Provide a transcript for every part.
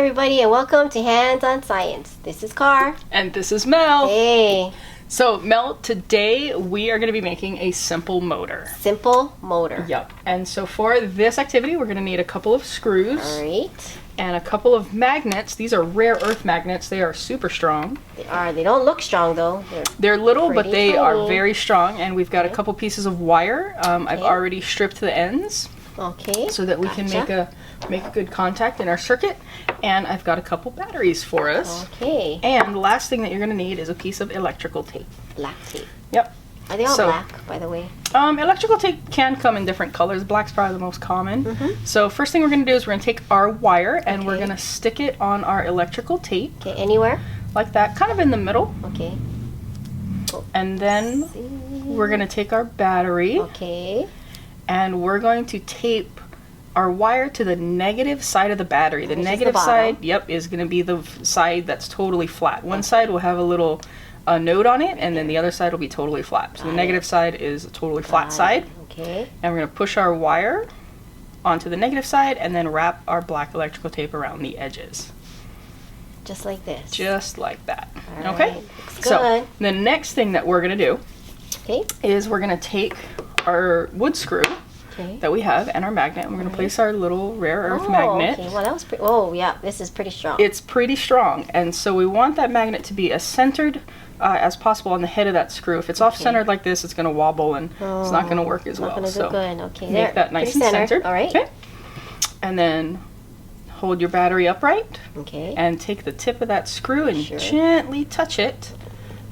everybody, and welcome to Hands on Science. This is Carr. And this is Mel. Hey. So, Mel, today we are going to be making a simple motor. Simple motor. Yep. And so for this activity, we're going to need a couple of screws. All right. And a couple of magnets. These are rare earth magnets. They are super strong. They are. They don't look strong, though. They're little, but they tiny. are very strong. And we've got a couple pieces of wire. I've already stripped the ends. Okay. So that we can make a good contact in our circuit. And I've got a couple batteries for us. Okay. And the last thing that you're going to need is a piece of electrical tape. Black tape. Yep. Are they all black, by the way? Electrical tape can come in different colors. Black's probably the most common. So first thing we're going to do is we're going to take our wire and we're going to stick it on our electrical tape. Okay, anywhere? Like that, kind of in the middle. Okay. And then we're going to take our battery. Okay. And we're going to tape our wire to the negative side of the battery. The Which negative is the side, yep, is going to be the side that's totally flat. One side will have a little node on it, and then the other side will be totally flat. So the negative side is a totally flat side. Okay. And we're going to push our wire onto the negative side and then wrap our black electrical tape around the edges. Just like this. Just like that. All okay? Right. Looks So good. the next thing that we're going to do is we're going to take our wood screw that we have and our magnet, and we're going to place our little rare earth magnet. Okay. Well, that was pretty. Oh, yeah. This is pretty strong. It's pretty strong, and so we want that magnet to be as centered as possible on the head of that screw. If it's off-centered like this, it's going to wobble and it's not going to work as well. Not going to do good. Okay. Make that nice and centered. All right. Okay. And then hold your battery upright. Okay. And take the tip of that screw and gently touch it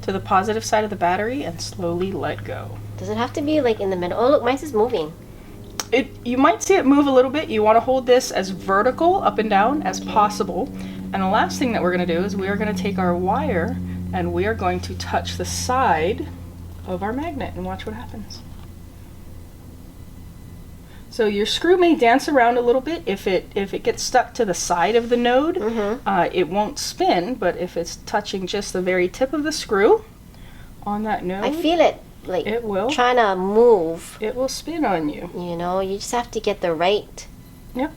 to the positive side of the battery and slowly let go. Does it have to be like in the middle? Oh, look, mine is moving. You might see it move a little bit. You want to hold this as vertical up and down as possible. And the last thing that we're going to do is we are going to take our wire and we are going to touch the side of our magnet and watch what happens. So your screw may dance around a little bit. If it gets stuck to the side of the node, it won't spin, but if it's touching just the very tip of the screw on that node, I feel it. Like it will trying to move. It will spin on you. You know, you just have to get the right. Yep.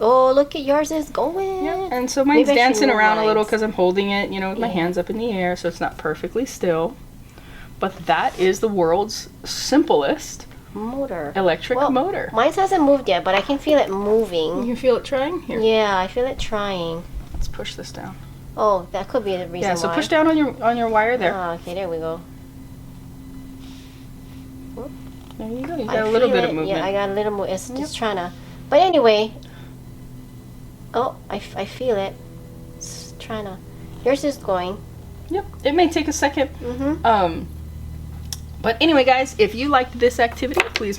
Oh, look at yours is going. Yep. And so mine's dancing around a little because I'm holding it, you know, with my hands up in the air, so it's not perfectly still. But that is the world's simplest electric motor. Mine hasn't moved yet, but I can feel it moving. You can feel it trying? Here. Yeah, I feel it trying. Let's push this down. Oh, that could be the reason why. Yeah, so push down on your wire there. Oh, okay, there we go. There you go. You got a little bit of movement. Yeah, I got a little more. It's just trying to. But anyway. Oh, I feel it. It's trying to. Yours is going. Yep. It may take a second. But anyway, guys, if you liked this activity, please make